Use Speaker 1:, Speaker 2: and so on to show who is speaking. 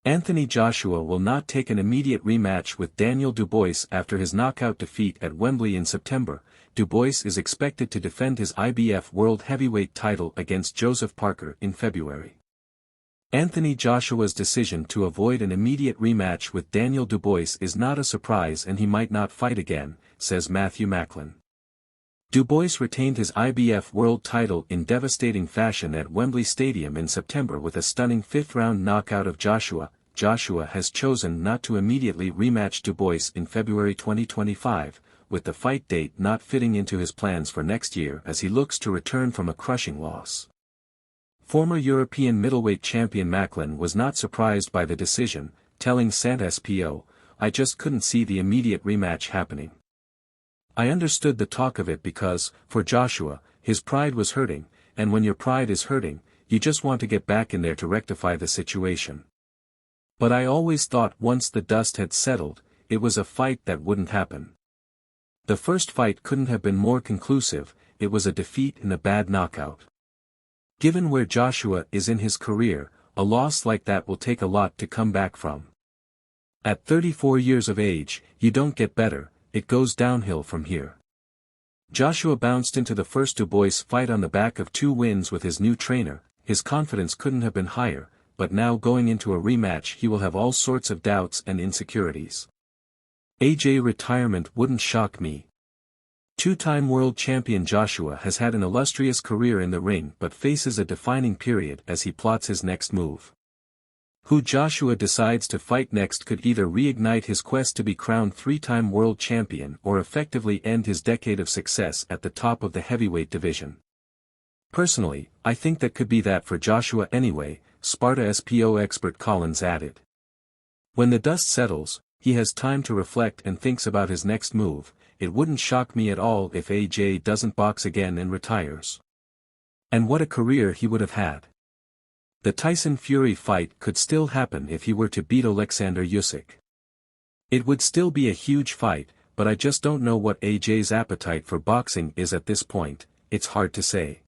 Speaker 1: Anthony Joshua will not take an immediate rematch with Daniel Dubois after his knockout defeat at Wembley in September. Dubois is expected to defend his IBF World Heavyweight title against Joseph Parker in February. Anthony Joshua's decision to avoid an immediate rematch with Daniel Dubois is not a surprise, and he might not fight again, says Matthew Macklin. Dubois retained his IBF World title in devastating fashion at Wembley Stadium in September with a stunning fifth-round knockout of Joshua. Joshua has chosen not to immediately rematch Dubois in February 2025, with the fight date not fitting into his plans for next year as he looks to return from a crushing loss. Former European middleweight champion Macklin was not surprised by the decision, telling Sant-SPO, "I just couldn't see the immediate rematch happening. I understood the talk of it because, for Joshua, his pride was hurting, and when your pride is hurting, you just want to get back in there to rectify the situation. But I always thought once the dust had settled, it was a fight that wouldn't happen. The first fight couldn't have been more conclusive, it was a defeat in a bad knockout. Given where Joshua is in his career, a loss like that will take a lot to come back from. At 34 years of age, you don't get better, it goes downhill from here." Joshua bounced into the first Dubois fight on the back of 2 wins with his new trainer. His confidence couldn't have been higher, but now going into a rematch he will have all sorts of doubts and insecurities. "AJ retirement wouldn't shock me. Two-time world champion Joshua has had an illustrious career in the ring but faces a defining period as he plots his next move. Who Joshua decides to fight next could either reignite his quest to be crowned 3-time world champion or effectively end his decade of success at the top of the heavyweight division. Personally, I think that could be that for Joshua anyway," Sparta SPO expert Collins added. "When the dust settles, he has time to reflect and thinks about his next move. It wouldn't shock me at all if AJ doesn't box again and retires. And what a career he would have had. The Tyson-Fury fight could still happen if he were to beat Alexander Usyk. It would still be a huge fight, but I just don't know what AJ's appetite for boxing is at this point. It's hard to say."